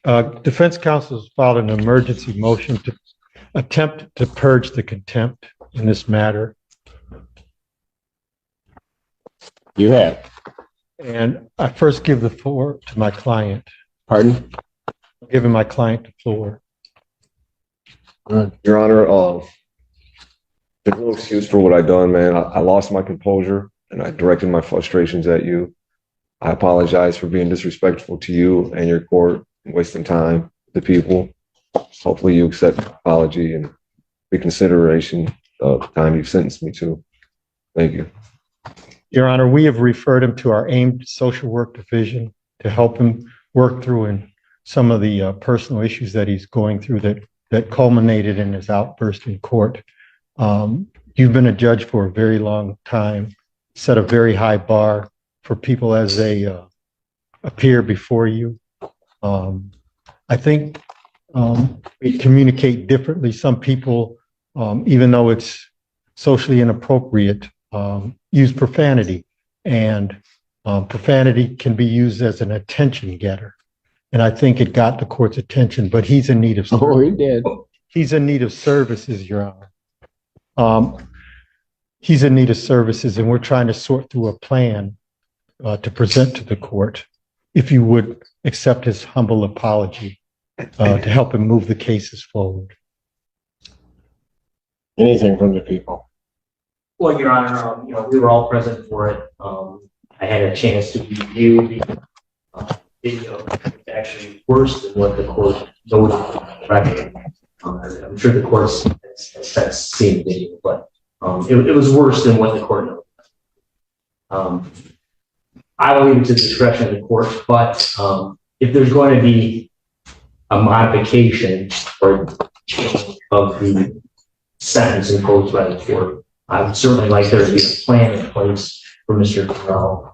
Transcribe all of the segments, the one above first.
Defense counsel has filed an emergency motion to attempt to purge the contempt in this matter. You have. And I first give the floor to my client. Pardon? I'm giving my client the floor. Your Honor, there's no excuse for what I done, man. I lost my composure and I directed my frustrations at you. I apologize for being disrespectful to you and your court and wasting time with the people. Hopefully you accept my apology and reconsideration of the time you've sentenced me to. Thank you. Your Honor, we have referred him to our aimed social work division to help him work through in some of the personal issues that he's going through that culminated in his outburst in court. You've been a judge for a very long time, set a very high bar for people as they appear before you. I think we communicate differently. Some people, even though it's socially inappropriate, use profanity, and profanity can be used as an attention getter. And I think it got the court's attention, but he's in need of services. Oh, he did. He's in need of services, Your Honor. He's in need of services, and we're trying to sort through a plan to present to the court, if you would accept his humble apology to help him move the cases forward. Anything from the people? Well, Your Honor, we were all present for it. I had a chance to review the video. It's actually worse than what the court noted on the record. I'm sure the court has seen the video, but it was worse than what the court noted. I will leave it to the discretion of the court, but if there's going to be a modification or change of the sentence imposed by the court, I would certainly like there to be a plan in place for Mr. Corral.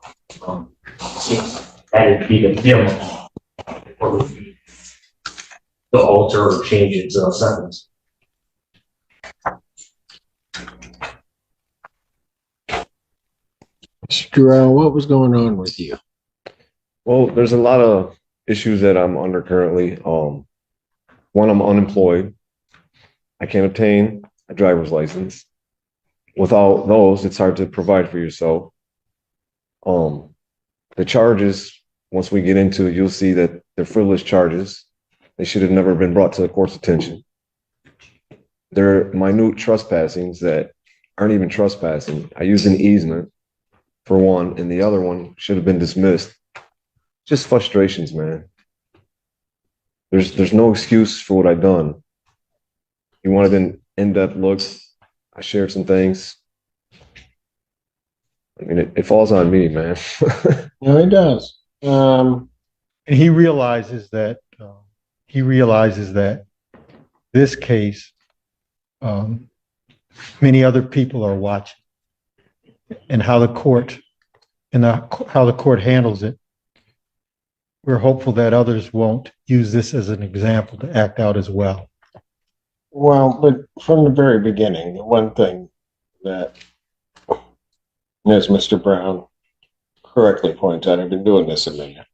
That would be the minimum or would be to alter or change its sentence. Mr. Durrell, what was going on with you? Well, there's a lot of issues that I'm under currently. One, I'm unemployed. I can't obtain a driver's license. Without those, it's hard to provide for yourself. The charges, once we get into it, you'll see that they're frivolous charges. They should have never been brought to the court's attention. They're minute trespassings that aren't even trespassing. I used an easement for one, and the other one should have been dismissed. Just frustrations, man. There's no excuse for what I've done. You wanted an in-depth look. I shared some things. I mean, it falls on me, man. No, it does. And he realizes that this case, many other people are watching, and how the court handles it. We're hopeful that others won't use this as an example to act out as well. Well, but from the very beginning, the one thing that, as Mr. Brown correctly points out, I've been doing this a minute.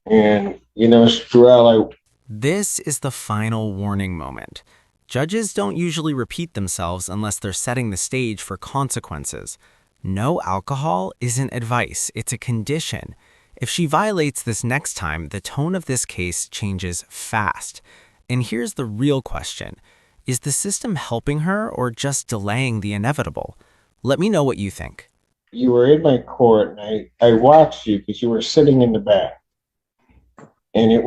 And, Mr. Durrell, This is the final warning moment. Judges don't usually repeat themselves unless they're setting the stage for consequences. No alcohol isn't advice, it's a condition. If she violates this next time, the tone of this case changes fast. And here's the real question. Is the system helping her or just delaying the inevitable? Let me know what you think. You were in my court, and I watched you because you were sitting in the back. And you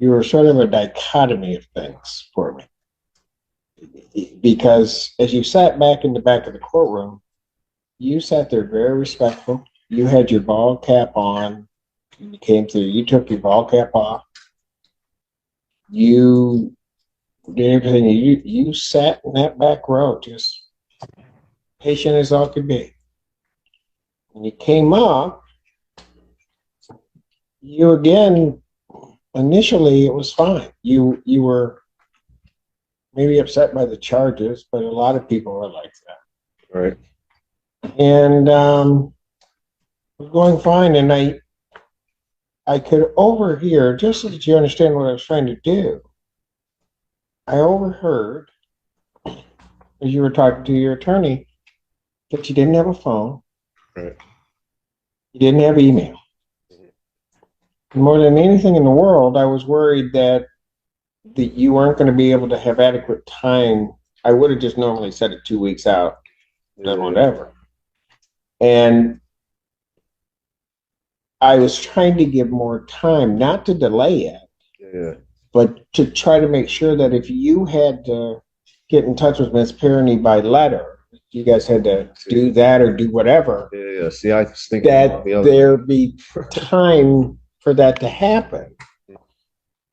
were sort of a dichotomy of things for me. Because as you sat back in the back of the courtroom, you sat there very respectful. You had your ball cap on. You came through, you took your ball cap off. You did everything. You sat in that back row, just patient as all could be. When you came up, you again, initially it was fine. You were maybe upset by the charges, but a lot of people were like that. Right. And it was going fine, and I could overhear, just so that you understand what I was trying to do, I overheard as you were talking to your attorney that you didn't have a phone. Right. You didn't have email. More than anything in the world, I was worried that you weren't going to be able to have adequate time. I would have just normally set it 2 weeks out, done whatever. And I was trying to give more time, not to delay it, Yeah. but to try to make sure that if you had to get in touch with Miss Pirney by letter, you guys had to do that or do whatever, Yeah. See, I was thinking that about the other. there be time for that to happen.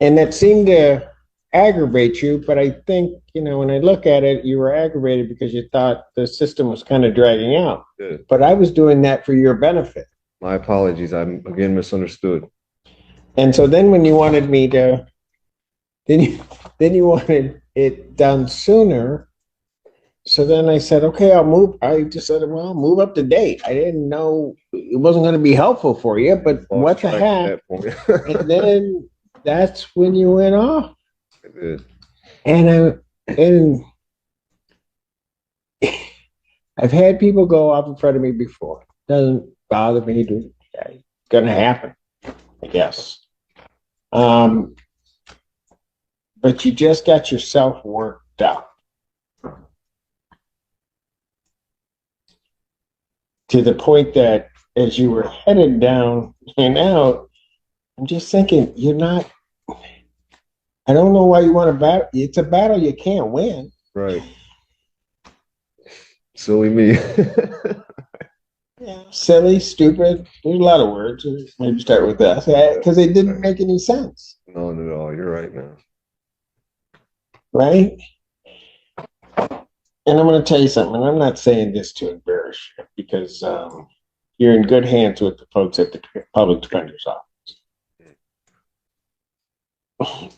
And that seemed to aggravate you, but I think, when I look at it, you were aggravated because you thought the system was kind of dragging out. Yeah. But I was doing that for your benefit. My apologies. I'm again misunderstood. And so then when you wanted me to, then you wanted it done sooner. So then I said, okay, I just said, well, move up to date. I didn't know it wasn't going to be helpful for you, but what the heck? And then that's when you went off. And I've had people go off in front of me before. Doesn't bother me. It's going to happen, I guess. But you just got yourself worked up to the point that as you were headed down and out, I'm just thinking, I don't know why you want to battle. It's a battle you can't win. Right. Silly me. Yeah. Silly, stupid. There's a lot of words. Maybe start with that because it didn't make any sense. No, not at all. You're right, man. Right? And I'm going to tell you something, and I'm not saying this to embarrass you because you're in good hands with the folks at the public defender's office.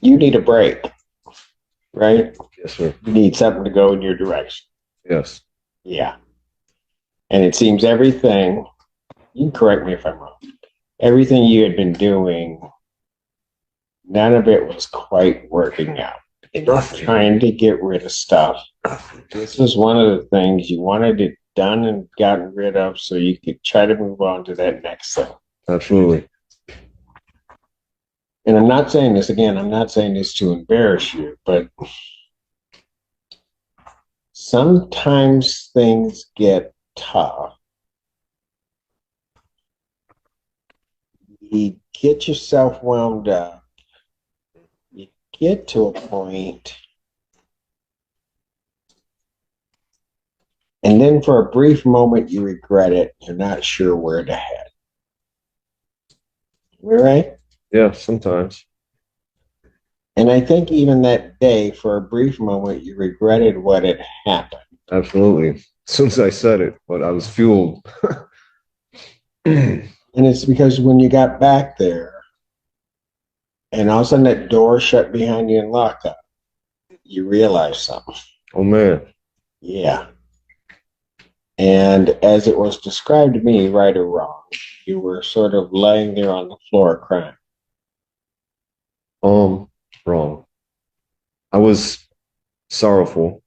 You need a break, right? Yes, sir. You need something to go in your direction. Yes. Yeah. And it seems everything, you can correct me if I'm wrong, everything you had been doing, none of it was quite working out. And you're trying to get rid of stuff. This was one of the things you wanted it done and gotten rid of so you could try to move on to that next thing. Absolutely. And I'm not saying this again, I'm not saying this to embarrass you, but sometimes things get tough. You get yourself wound up. You get to a point, and then for a brief moment you regret it. You're not sure where to head. Am I right? Yeah, sometimes. And I think even that day, for a brief moment, you regretted what had happened. Absolutely. As soon as I said it, but I was fueled. And it's because when you got back there, and all of a sudden that door shut behind you and locked up, you realized something. Oh, man. Yeah. And as it was described to me, right or wrong, you were sort of laying there on the floor crying. Wrong. I was sorrowful.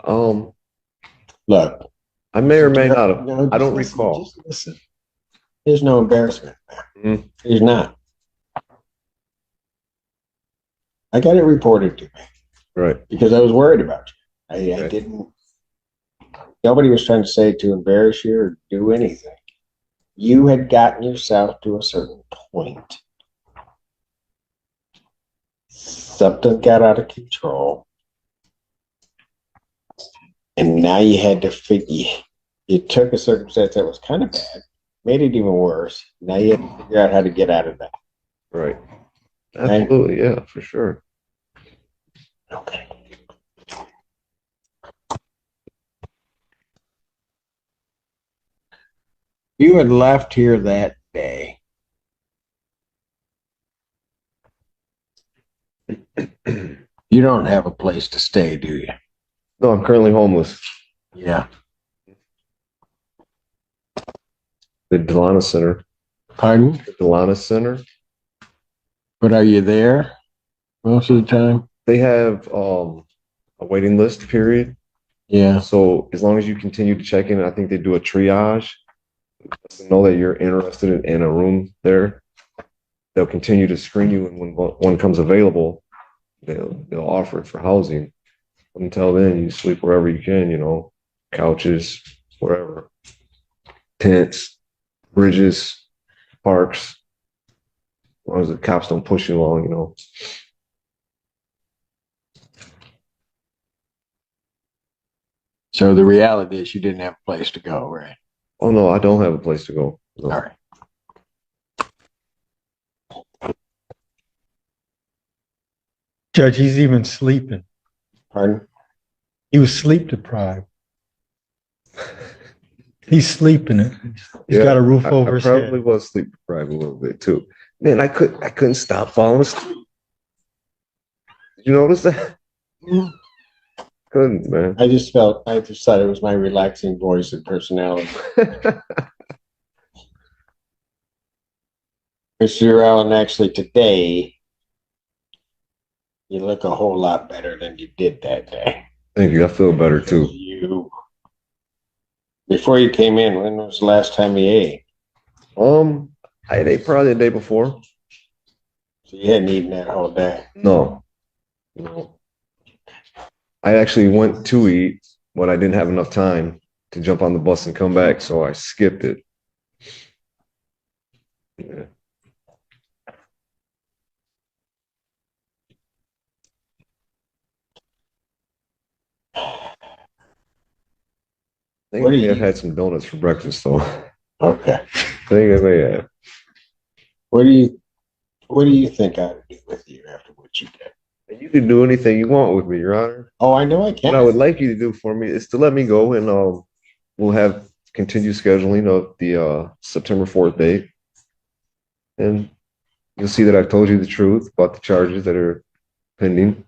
Look. I may or may not have. No, I don't listen, recall. Just listen. There's no embarrassment. Mm. There's not. I got it reported to me. Right. Because I was worried about you. I Right. didn't. Nobody was trying to say to embarrass you or do anything. You had gotten yourself to a certain point. Something got out of control. And now you had to you took a circumstance that was kind of bad, made it even worse. Now you had to figure out how to get out of that. Right. Absolutely. Yeah, for sure. Okay. You had left here that day. You don't have a place to stay, do you? No, I'm currently homeless. Yeah. The Delana Center. Pardon? The Delana Center. But are you there most of the time? They have a waiting list period. Yeah. So as long as you continue to check in, I think they do a triage. To know that you're interested in a room there, they'll continue to screen you, and when one comes available, they'll offer it for housing. Until then, you sleep wherever you can, you know, couches, wherever, tents, bridges, parks, as long as the cops don't push you along, you know. So the reality is you didn't have a place to go, right? Oh no, I don't have a place to go. No. All right. Judge, he's even sleeping. Pardon? He was sleep deprived. He's sleeping. He's got a roof over his I probably head. was sleep deprived a little bit too. Man, I couldn't stop falling asleep. Did you notice that? Couldn't, man. I just thought it was my relaxing voice and personality. Mr. Allen, actually today, you look a whole lot better than you did that day. Thank you. I feel better too. Before you came in, when was the last time you ate? I ate probably the day before. So you hadn't eaten that whole day. No. I actually went to eat, but I didn't have enough time to jump on the bus and come back, so I skipped it. Yeah. I think I may have had some donuts for breakfast, though. Okay. I think I may have. What do you think I ought to do with you after what you did? You can do anything you want with me, Your Honor. Oh, I know I can. What I would like you to do for me is to let me go, and we'll have continued scheduling of the September 4th date. And you'll see that I've told you the truth about the charges that are pending.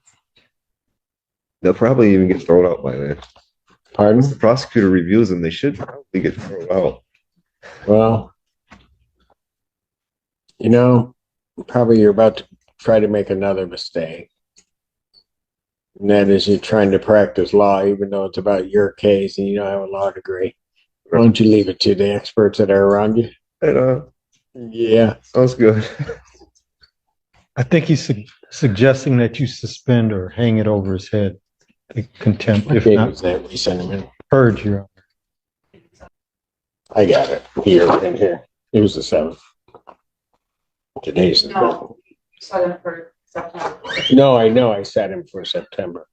They'll probably even get thrown out by then. Pardon? Once the prosecutor reviews them, they should probably get thrown out. Well, you know, probably you're about to try to make another mistake. And that is you're trying to practice law, even though it's about your case and you don't have a law degree. Why don't you leave it to the experts that are around you? And, yeah. Sounds good. I think he's suggesting that you suspend or hang it over his head. Contempt, if not we send him in. purge, Your Honor. I got it here and here. It was the 7th. Today's the 5th. Set him for September. No, I know I set him for September,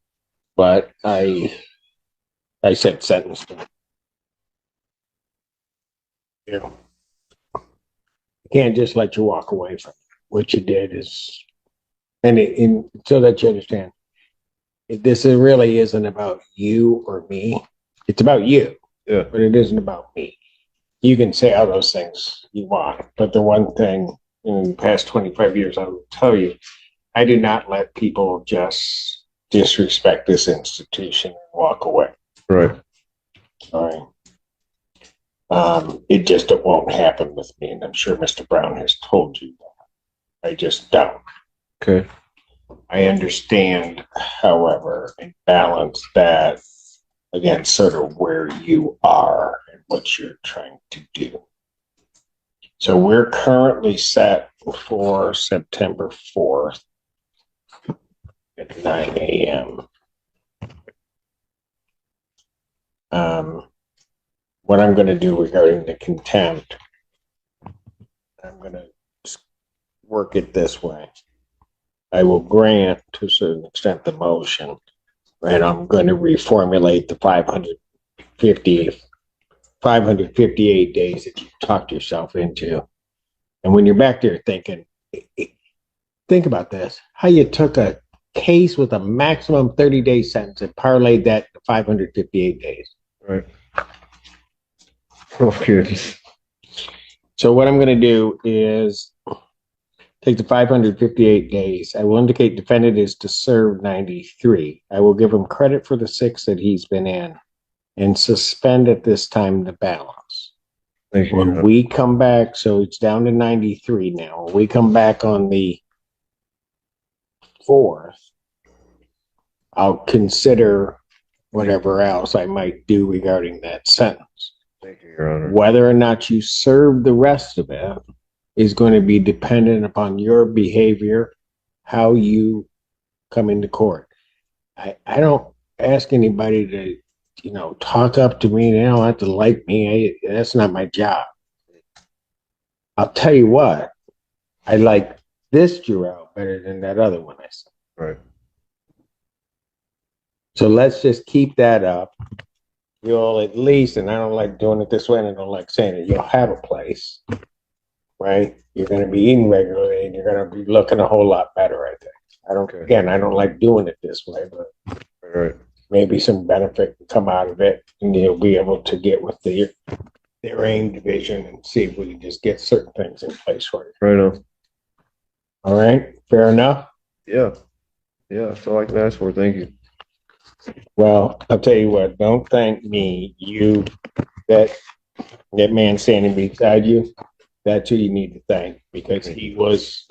but I said sentenced him. You know, I can't just let you walk away from it. What you did is, so that you understand, this really isn't about you or me. It's about you, Yeah. but it isn't about me. You can say all those things you want, but the one thing in the past 25 years, I will tell you, I do not let people just disrespect this institution and walk away. Right. Sorry. It won't happen with me, and I'm sure Mr. Brown has told you that. I just don't. Okay. I understand, however, and balance that against sort of where you are and what you're trying to do. So we're currently set for September 4th at 9 a.m. What I'm going to do regarding the contempt, I'm going to work it this way. I will grant to a certain extent the motion, and I'm going to reformulate the 558 days that you talked yourself into. And when you're back there thinking, think about this, how you took a case with a maximum 30-day sentence and parlayed that to 558 days. Right. Okay. So what I'm going to do is take the 558 days. I will indicate defendant is to serve 93. I will give him credit for the 6 that he's been in and suspend at this time the balance. Thank you. When we come back, so it's down to 93 now. When we come back on the 4th, I'll consider whatever else I might do regarding that sentence. Thank you, Your Honor. Whether or not you serve the rest of it is going to be dependent upon your behavior, how you come into court. I don't ask anybody to, talk up to me. They don't have to like me. That's not my job. I'll tell you what, I like this Jarrell better than that other one I saw. Right. So let's just keep that up. You'll at least, and I don't like doing it this way, and I don't like saying it, you'll have a place, right? You're going to be eating regularly, and you're going to be looking a whole lot better, I think. I don't like doing it this way, but Right. maybe some benefit can come out of it, and you'll be able to get with their AIM division and see if we can just get certain things in place for you. Right on. All right, fair enough? Yeah. Yeah, that's all I can ask for. Thank you. Well, I'll tell you what, don't thank me. That man standing beside you, that's who you need to thank, because he was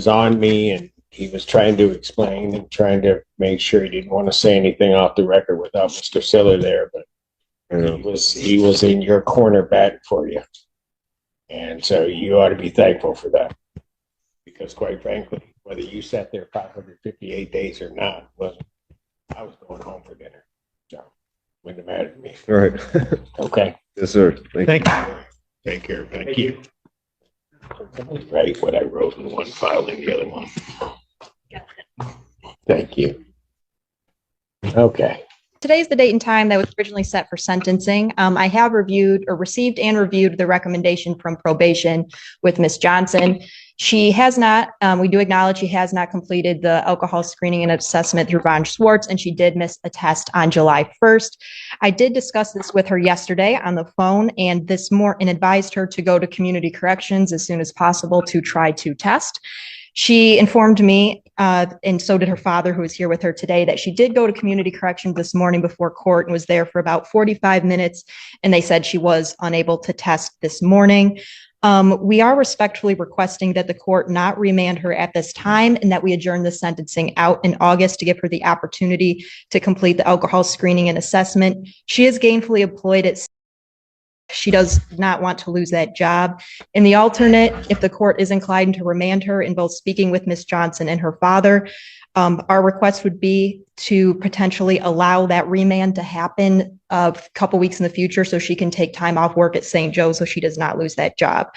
on me, and he was trying to explain and trying to make sure he didn't want to say anything off the record without Mr. Siller there, but Yeah. he was in your corner batting for you. And so you ought to be thankful for that. Because quite frankly, whether you sat there 558 days or not, I was going home for dinner. So wouldn't have mattered to me. All right. Okay. Yes, sir. Thank you. Thank you. Take care. Thank you. Write what I wrote in one file and the other one. Thank you. Okay. Today's the date and time that was originally set for sentencing. I have received and reviewed the recommendation from probation with Ms. Johnson. She has not, we do acknowledge she has not completed the alcohol screening and assessment through Von Schwartz, and she did miss a test on July 1st. I did discuss this with her yesterday on the phone and advised her to go to community corrections as soon as possible to try to test. She informed me, and so did her father, who is here with her today, that she did go to community corrections this morning before court and was there for about 45 minutes. And they said she was unable to test this morning. We are respectfully requesting that the court not remand her at this time and that we adjourn the sentencing out in August to give her the opportunity to complete the alcohol screening and assessment. She is gainfully employed at She does not want to lose that job. In the alternate, if the court is inclined to remand her in both speaking with Ms. Johnson and her father, our request would be to potentially allow that remand to happen a couple weeks in the future so she can take time off work at St. Joe so she does not lose that job.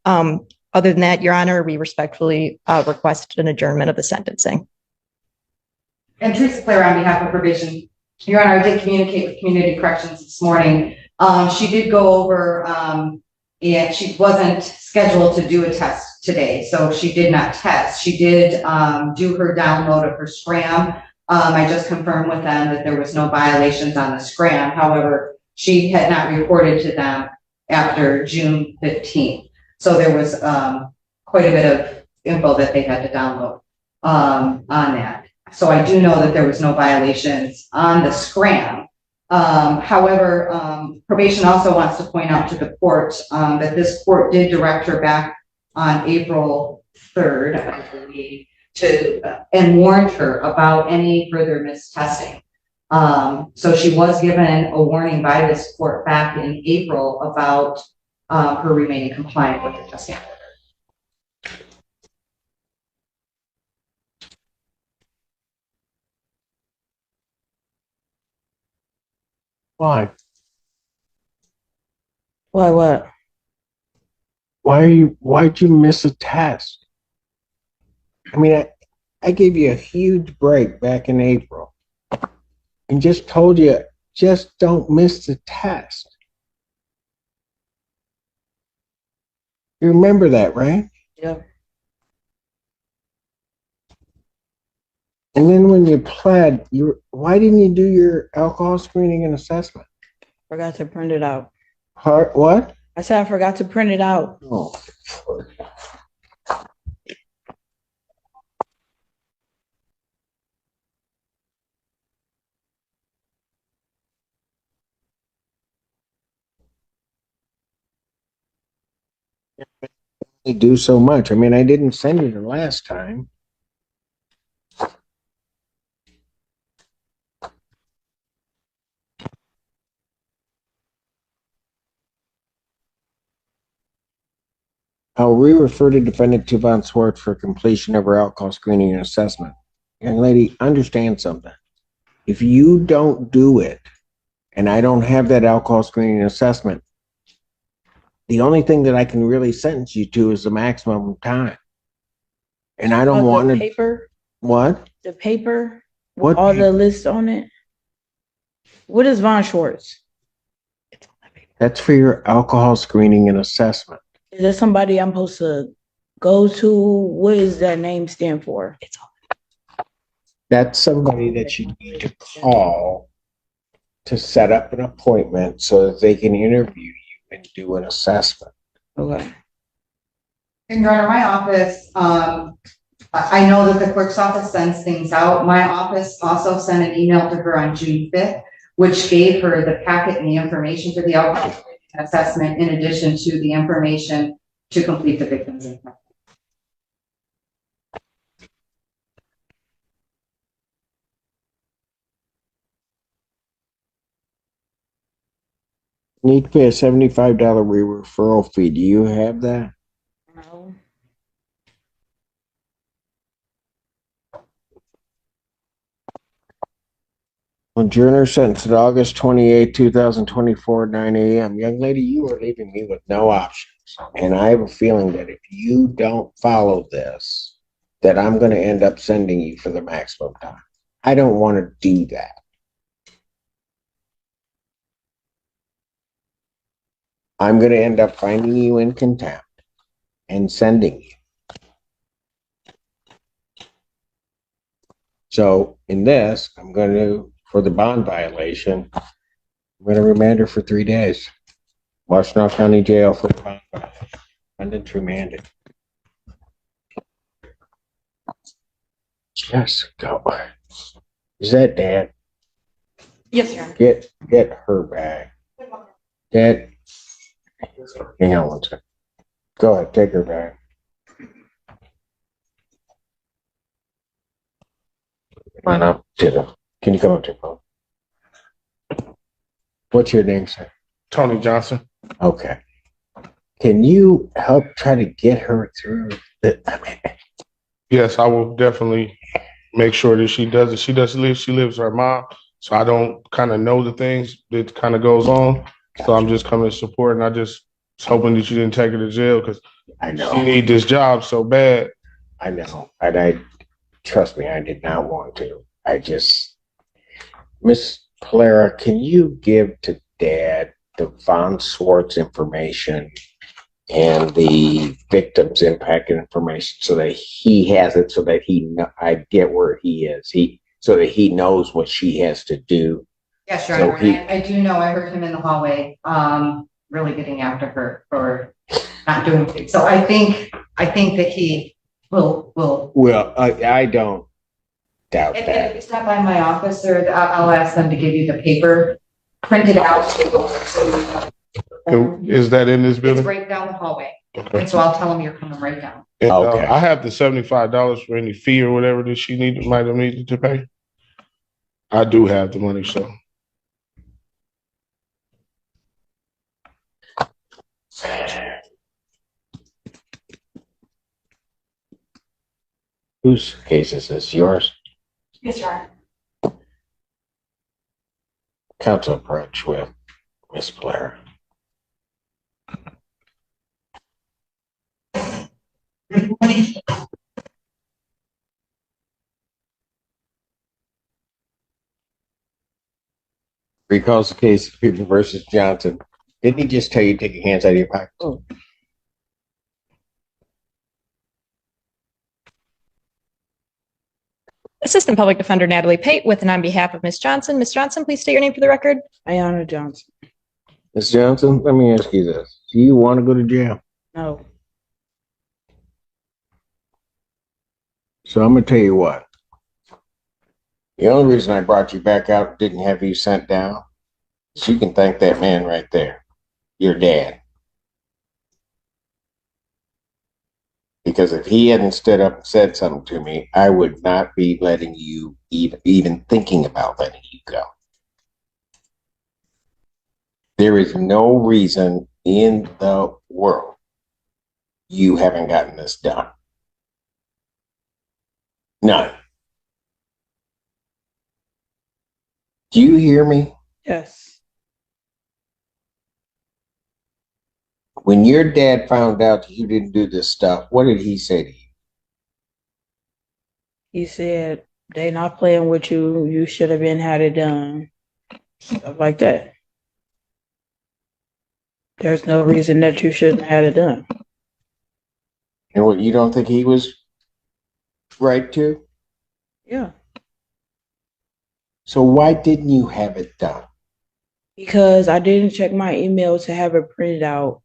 Other than that, Your Honor, we respectfully request an adjournment of the sentencing. And Teresa Claire on behalf of probation. Your Honor, I did communicate with community corrections this morning. She did go over, and she wasn't scheduled to do a test today, so she did not test. She did do her download of her scram. I just confirmed with them that there was no violations on the scram. However, she had not reported to them after June 15th. So there was quite a bit of info that they had to download on that. So I do know that there was no violations on the scram. However, probation also wants to point out to the court that this court did direct her back on April 3rd, I believe, and warned her about any further mistesting. So she was given a warning by this court back in April about her remaining compliant with the testing. Why? Why what? Why'd you miss a test? I mean, I gave you a huge break back in April and just told you, just don't miss the test. You remember that, right? Yeah. And then when you pled, why didn't you do your alcohol screening and assessment? Forgot to print it out. What? I said I forgot to print it out. Oh. They do so much. I mean, I didn't send you the last time. I'll re-refer to defendant Tuvon Swartz for completion of her alcohol screening and assessment. Young lady, understand something. If you don't do it, and I don't have that alcohol screening and assessment, the only thing that I can really sentence you to is the maximum time. And I don't want The to. paper, What? the paper, What? all the lists on it. What is Von Schwartz? That's for your alcohol screening and assessment. Is that somebody I'm supposed to go to? What does that name stand for? That's somebody that you need to call to set up an appointment so that they can interview you and do an assessment. Okay. And Your Honor, my office, I know that the clerk's office sends things out. My office also sent an email to her on June 5th, which gave her the packet and the information for the alcohol assessment in addition to the information to complete the victim's impact. Need to pay a $75 referral fee. Do you have that? No. Adjourner sentenced at August 28, 2024, 9 a.m. Young lady, you are leaving me with no options. And I have a feeling that if you don't follow this, that I'm going to end up sending you for the maximum time. I don't want to do that. I'm going to end up finding you in contempt and sending you. So in this, I'm going to, for the bond violation, I'm going to remand her for 3 days. Washtenaw County Jail for the bond violation. Defendant's remanded. Just go. Is that Dad? Yes, Your Honor. Get her back. Dad, hang on one second. Go ahead, take her back. Come on up to the. Can you come up to the phone? What's your name, sir? Tony Johnson. Okay. Can you help try to get her through the? I mean, Yes, I will definitely make sure that she does it. She lives with her mom, so I don't kind of know the things that kind of goes on. So I'm just coming to support, and I just was hoping that you didn't take her to jail because I know. she need this job so bad. I know. And I trust me, I did not want to. I just, Miss Clara, can you give to Dad the Von Swartz information and the victim's impact information so that he has it, so that I get where he is. So that he knows what she has to do. Yes, Your So Honor. I do know, I heard him in the hallway, really getting after her for not doing things. So I think that he will. Well, I don't doubt If that. you stop by my office, or I'll ask them to give you the paper printed out. Is that in this It's building? right down the hallway. Okay. And so I'll tell them you're coming right down. And, Okay. I have the $75 for any fee or whatever that she might have needed to pay. I do have the money, so. Whose case is this? Yours? Yes, Your Honor. Counsel approach with Miss Blair. Recalls the case of People versus Johnson. Didn't he just tell you to take your hands out of your pocket? Oh. Assistant Public Defender Natalie Pate with and on behalf of Ms. Johnson. Ms. Johnson, please state your name for the record. Ayana Johnson. Miss Johnson, let me ask you this. Do you want to go to jail? No. So I'm going to tell you what. The only reason I brought you back out and didn't have you sent down is you can thank that man right there, your dad. Because if he hadn't stood up and said something to me, I would not be letting you even thinking about letting you go. There is no reason in the world you haven't gotten this done. None. Do you hear me? Yes. When your dad found out that you didn't do this stuff, what did he say to you? He said they not playing with you. You should have been had it done. Stuff like that. There's no reason that you shouldn't have had it done. And what, you don't think he was right to? Yeah. So why didn't you have it done? Because I didn't check my email to have it printed out.